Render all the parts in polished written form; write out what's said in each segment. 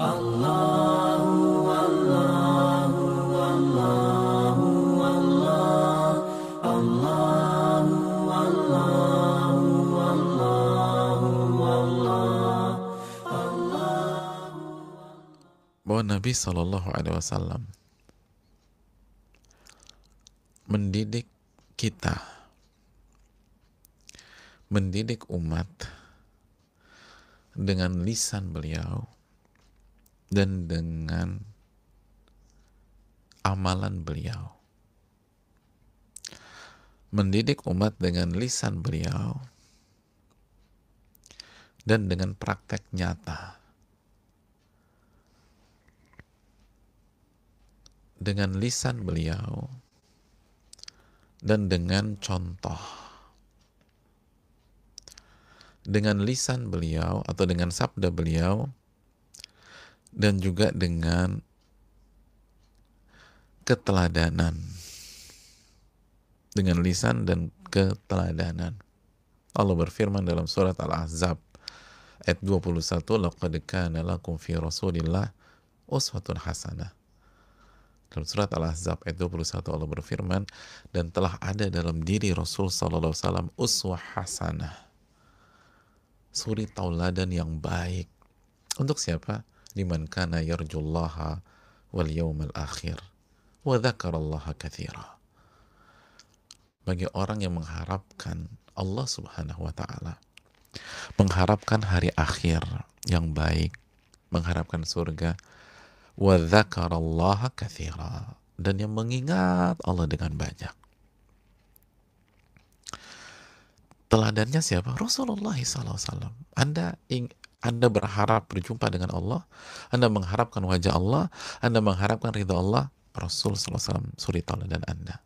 Allahu Allahu Allahu Allah, Allahu Allahu Allahu Allah. Bahwa Nabi Shallallahu Alaihi Wasallam mendidik kita, mendidik umat dengan lisan beliau dan dengan amalan beliau. Mendidik umat dengan lisan beliau dan dengan praktek nyata. Dengan lisan beliau dan dengan contoh. Dengan lisan beliau atau dengan sabda beliau dan juga dengan keteladanan. Dengan lisan dan keteladanan. Allah berfirman dalam surat Al-Ahzab ayat 21, laqad kana lakum fi Rasulillah uswatun hasanah. Dalam surat Al-Ahzab ayat 21 Allah berfirman, dan telah ada dalam diri Rasul sallallahu alaihi wasallam uswah hasanah. Suri tauladan yang baik. Untuk siapa? Liman kana yarjullaha wal yawmal akhir wa dzakarallaha katsira. Bagi orang yang mengharapkan Allah Subhanahu wa taala, mengharapkan hari akhir yang baik, mengharapkan surga, wa dzakarallaha katsira, dan yang mengingat Allah dengan banyak. Teladannya siapa? Rasulullah SAW. Anda berharap berjumpa dengan Allah, Anda mengharapkan wajah Allah, Anda mengharapkan ridha Allah, Rasul SAW suri teladan Anda.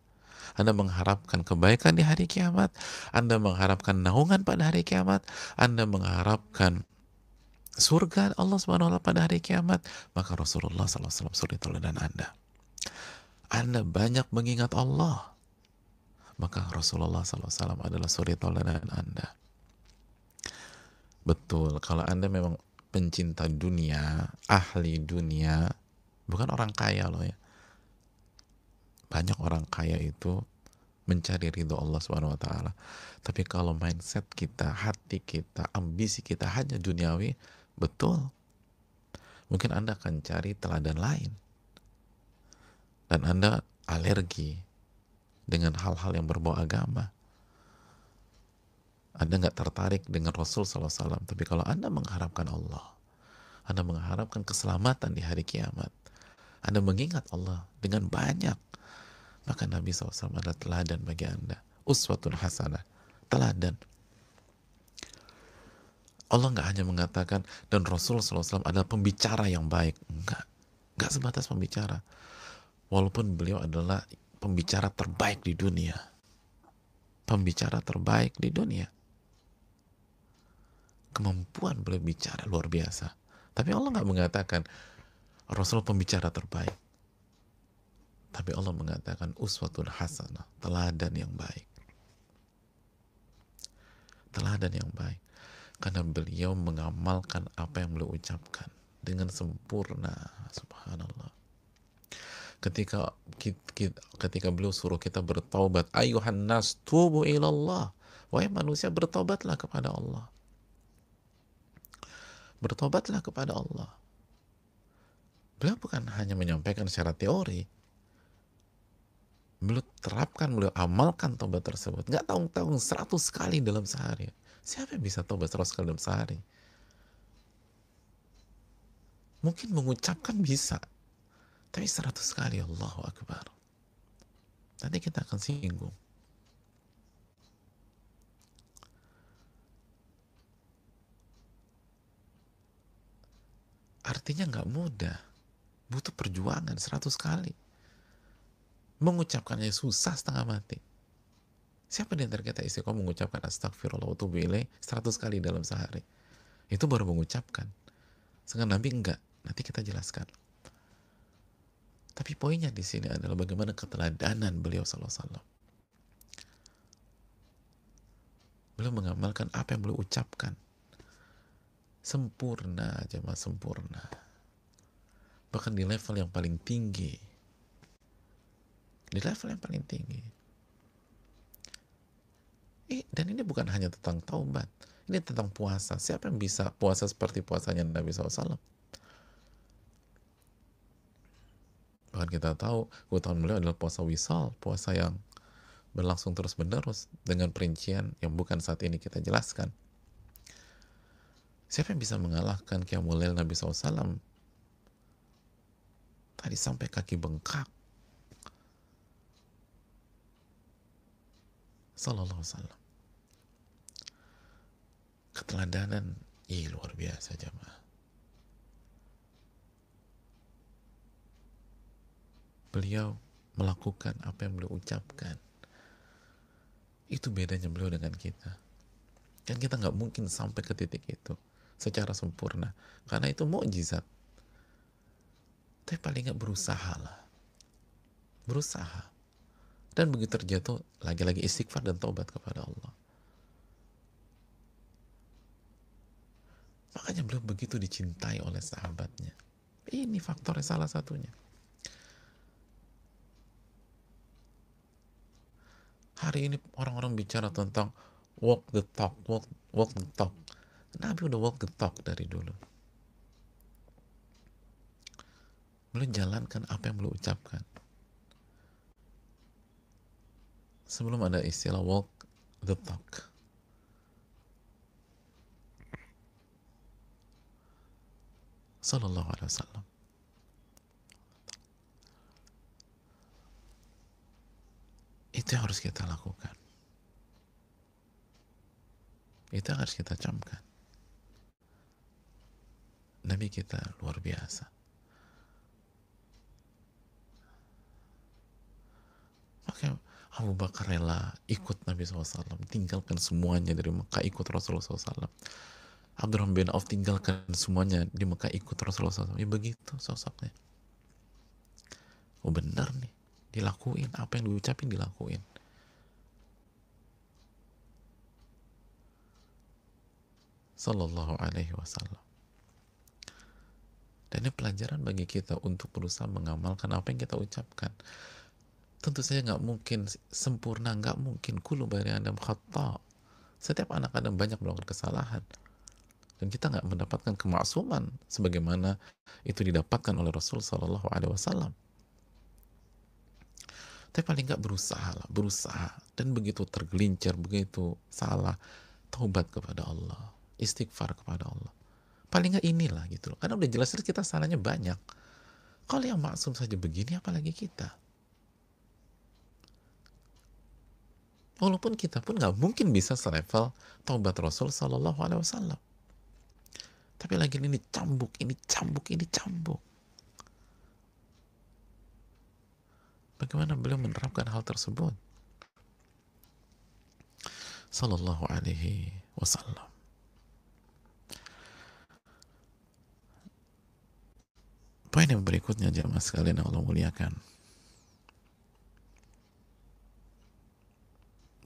Anda mengharapkan kebaikan di hari kiamat, Anda mengharapkan naungan pada hari kiamat, Anda mengharapkan surga Allah Subhanahu wa taala pada hari kiamat, maka Rasulullah SAW suri teladan Anda. Anda banyak mengingat Allah, maka Rasulullah SAW adalah suri teladan Anda. Betul, kalau Anda memang pencinta dunia, ahli dunia, bukan orang kaya loh ya. Banyak orang kaya itu mencari ridho Allah Subhanahu wa taala. Tapi kalau mindset kita, hati kita, ambisi kita hanya duniawi, betul. Mungkin Anda akan cari teladan lain. Dan Anda alergi dengan hal-hal yang berbau agama. Anda nggak tertarik dengan Rasul SAW. Tapi kalau Anda mengharapkan Allah, Anda mengharapkan keselamatan di hari kiamat, Anda mengingat Allah dengan banyak, maka Nabi SAW adalah teladan bagi Anda. Uswatun hasanah, teladan. Allah nggak hanya mengatakan dan Rasul SAW adalah pembicara yang baik. Nggak sebatas pembicara. Walaupun beliau adalah pembicara terbaik di dunia. Pembicara terbaik di dunia. Kemampuan beliau bicara luar biasa. Tapi Allah nggak mengatakan Rasul pembicara terbaik. Tapi Allah mengatakan uswatun hasanah, teladan yang baik. Teladan yang baik. Karena beliau mengamalkan apa yang beliau ucapkan dengan sempurna. Subhanallah. Ketika beliau suruh kita bertaubat, ayuhan nas tubu ilallah. Wahai manusia, bertobatlah kepada Allah. Bertobatlah kepada Allah. Beliau bukan hanya menyampaikan secara teori. Beliau terapkan, beliau amalkan tobat tersebut. Nggak tahu-tahu 100 kali dalam sehari. Siapa yang bisa tobat 100 kali dalam sehari? Mungkin mengucapkan bisa. Tapi 100 kali, Allahu Akbar. Nanti kita akan singgung. Artinya nggak mudah. Butuh perjuangan 100 kali. Mengucapkannya susah setengah mati. Siapa di antara kita istiqomah mengucapkan astagfirullah wa tubu ilaih 100 kali dalam sehari? Itu baru mengucapkan. Sedangkan Nabi enggak. Nanti kita jelaskan. Tapi poinnya di sini adalah bagaimana keteladanan beliau sallallahu alaihi wasallam. Beliau mengamalkan apa yang beliau ucapkan. Sempurna, jemaah, sempurna. bahkan di level yang paling tinggi, di level yang paling tinggi. Dan ini bukan hanya tentang taubat, ini tentang puasa. Siapa yang bisa puasa seperti puasanya Nabi SAW? Bahkan kita tahu keutamaan beliau adalah puasa wisal, puasa yang berlangsung terus menerus dengan perincian yang bukan saat ini kita jelaskan. Siapa yang bisa mengalahkan qiyamul lail Nabi SAW? Tadi sampai kaki bengkak. Sallallahu alaihi wasallam. Keteladanan, luar biasa jamaah. Beliau melakukan apa yang beliau ucapkan. Itu bedanya beliau dengan kita. Dan kita nggak mungkin sampai ke titik itu secara sempurna, karena itu mukjizat. Tapi paling nggak berusaha lah, berusaha. Dan begitu terjatuh, lagi-lagi istighfar dan taubat kepada Allah. Makanya beliau begitu dicintai oleh sahabatnya. Ini faktornya salah satunya. Hari ini orang-orang bicara tentang walk the talk, walk the talk. Nabi udah walk the talk dari dulu. Beliau jalankan apa yang beliau ucapkan. Sebelum ada istilah walk the talk. Sallallahu alaihi wasallam. Itu yang harus kita lakukan. Itu yang harus kita camkan. Nabi kita luar biasa. Makanya Abu Bakar rela ikut Nabi SAW, tinggalkan semuanya dari Mekah, ikut Rasulullah SAW. Abdurrahman bin Auf tinggalkan semuanya di Mekah, ikut Rasulullah SAW. Ya begitu sosoknya. Oh benar nih, dilakuin, apa yang diucapin dilakuin. Sallallahu alaihi wasallam. Dan ini pelajaran bagi kita untuk berusaha mengamalkan apa yang kita ucapkan. Tentu saja nggak mungkin sempurna, nggak mungkin. Kullu bani Adam khata'. Setiap anak Adam banyak melakukan kesalahan. Dan kita nggak mendapatkan kemaksuman sebagaimana itu didapatkan oleh Rasul Sallallahu Alaihi Wasallam. Tapi paling nggak berusaha. Dan begitu tergelincir, begitu salah, taubat kepada Allah, istighfar kepada Allah. Paling nggak inilah gitu loh. Karena udah jelas kita salahnya banyak. Kalau yang maksum saja begini, apalagi kita. Walaupun kita pun nggak mungkin bisa selevel taubat Rasul Sallallahu Alaihi Wasallam. Tapi lagi ini cambuk. Bagaimana beliau menerapkan hal tersebut? Sallallahu Alaihi Wasallam. Poin yang berikutnya jemaah sekalian yang Allah muliakan.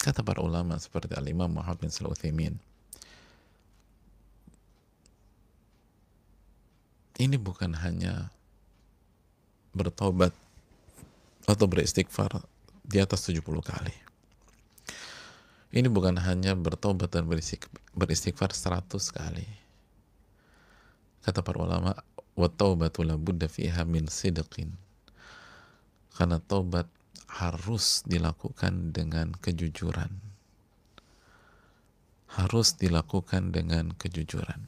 Kata para ulama seperti Al-Imam Muhammad bin Shalih Al-Utsaimin, ini bukan hanya bertobat atau beristighfar di atas 70 kali. Ini bukan hanya bertobat dan beristighfar 100 kali. Kata para ulama, wa taubatu la budda fiha min sidqin. Karena taubat harus dilakukan dengan kejujuran. Harus dilakukan dengan kejujuran.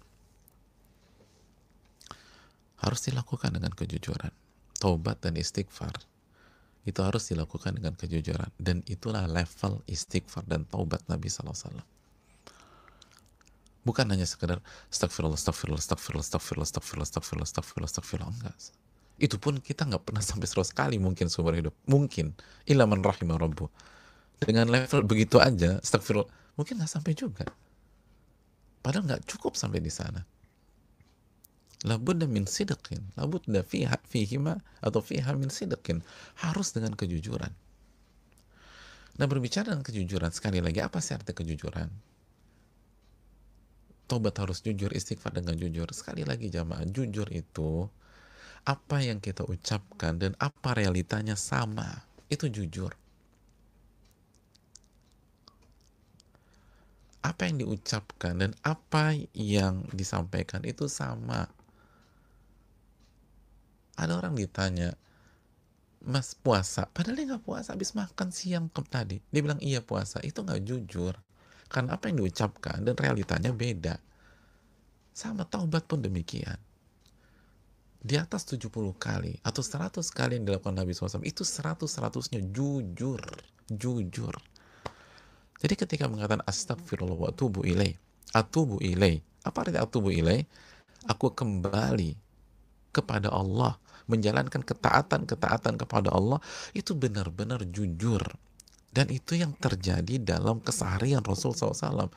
Harus dilakukan dengan kejujuran. Taubat dan istighfar itu harus dilakukan dengan kejujuran. Dan itulah level istighfar dan taubat Nabi SAW. Bukan hanya sekedar astagfirullah, enggak. Itu pun kita nggak pernah sampai 100 kali mungkin seumur hidup. Mungkin. Illa man rahimah rabbuh. Dengan level begitu aja, astagfirullah, mungkin nggak sampai juga. Padahal nggak cukup sampai di sana. Labudda min sidqin. Labudda fihima atau fiha min sidqin. Harus dengan kejujuran. Nah, berbicara dengan kejujuran, sekali lagi, apa sih arti kejujuran? Tobat harus jujur, istighfar dengan jujur. Sekali lagi jamaah, jujur itu Apa yang kita ucapkan dan apa realitanya sama. Itu jujur. Apa yang diucapkan dan apa yang disampaikan itu sama. Ada orang ditanya, Mas puasa, padahal dia nggak puasa, habis makan siang tadi. Dia bilang iya puasa, itu nggak jujur. Karena apa yang diucapkan dan realitanya beda. Sama taubat pun demikian. Di atas 70 kali atau 100 kali yang dilakukan Nabi SAW, itu 100-100-nya jujur. Jujur. Jadi ketika mengatakan astagfirullah wa atubu ilaih, atubu ilaih, apa arti atubu ilaih? Aku kembali kepada Allah, menjalankan ketaatan kepada Allah, itu benar-benar jujur. Dan itu yang terjadi dalam keseharian Rasul SAW.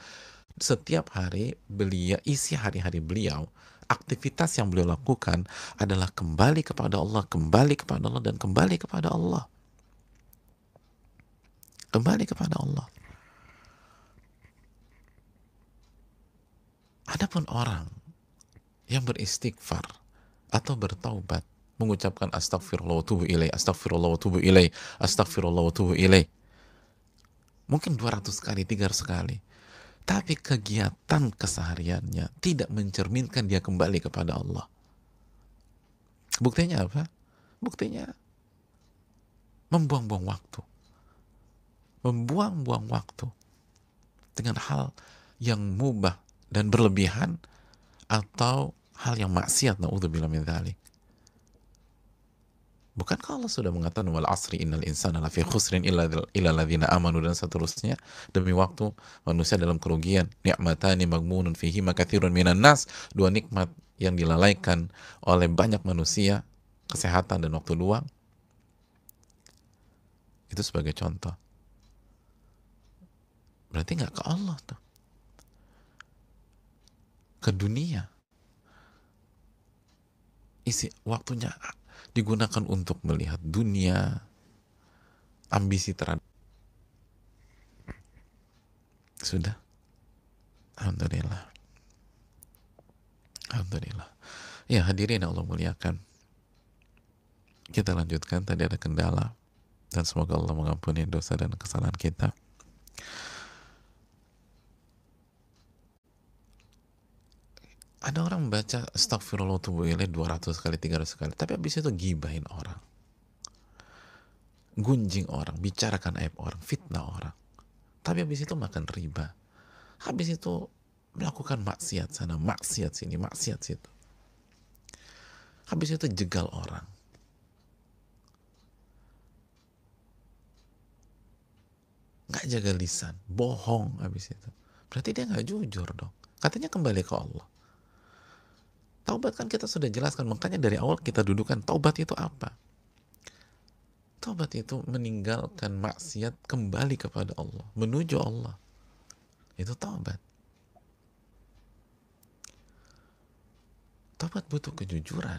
Setiap hari beliau, isi hari-hari beliau, aktivitas yang beliau lakukan adalah kembali kepada Allah, kembali kepada Allah, dan kembali kepada Allah. Kembali kepada Allah. Adapun orang yang beristighfar atau bertaubat, mengucapkan astagfirullah wa tubu ilaih, astagfirullah wa tubu ilaih, astagfirullah wa tubu ilaih, mungkin 200 kali, 300 kali, tapi kegiatan kesehariannya tidak mencerminkan dia kembali kepada Allah. Buktinya apa? Buktinya membuang-buang waktu. Membuang-buang waktu dengan hal yang mubah dan berlebihan atau hal yang maksiat, na'udzubillah min dzalik. Bukankah Allah sudah mengatakan wal asri innal insana lafi khusrin illa alladzina amanu dan seterusnya, demi waktu manusia dalam kerugian, ni'matani maghmunun fihi makatsirun minan nas, dua nikmat yang dilalaikan oleh banyak manusia, kesehatan dan waktu luang. Itu sebagai contoh. Berarti nggak ke Allah tuh, ke dunia. Isi waktunya digunakan untuk melihat dunia, ambisi terhadap. Sudah. Alhamdulillah. Alhamdulillah. Ya hadirin yang Allah muliakan, kita lanjutkan. Tadi ada kendala, dan semoga Allah mengampuni dosa dan kesalahan kita. Ada orang membaca astagfirullah tubuh ilaih 200 kali, 300 kali, tapi habis itu gibahin orang, gunjing orang, bicarakan aib orang, fitnah orang, tapi habis itu makan riba, habis itu melakukan maksiat sana, maksiat sini, maksiat situ, habis itu jegal orang, nggak jaga lisan, bohong habis itu. Berarti dia nggak jujur dong. Katanya kembali ke Allah. Taubat kan kita sudah jelaskan, makanya dari awal kita dudukan taubat itu apa? Taubat itu meninggalkan maksiat, kembali kepada Allah, menuju Allah. Itu taubat. Taubat butuh kejujuran.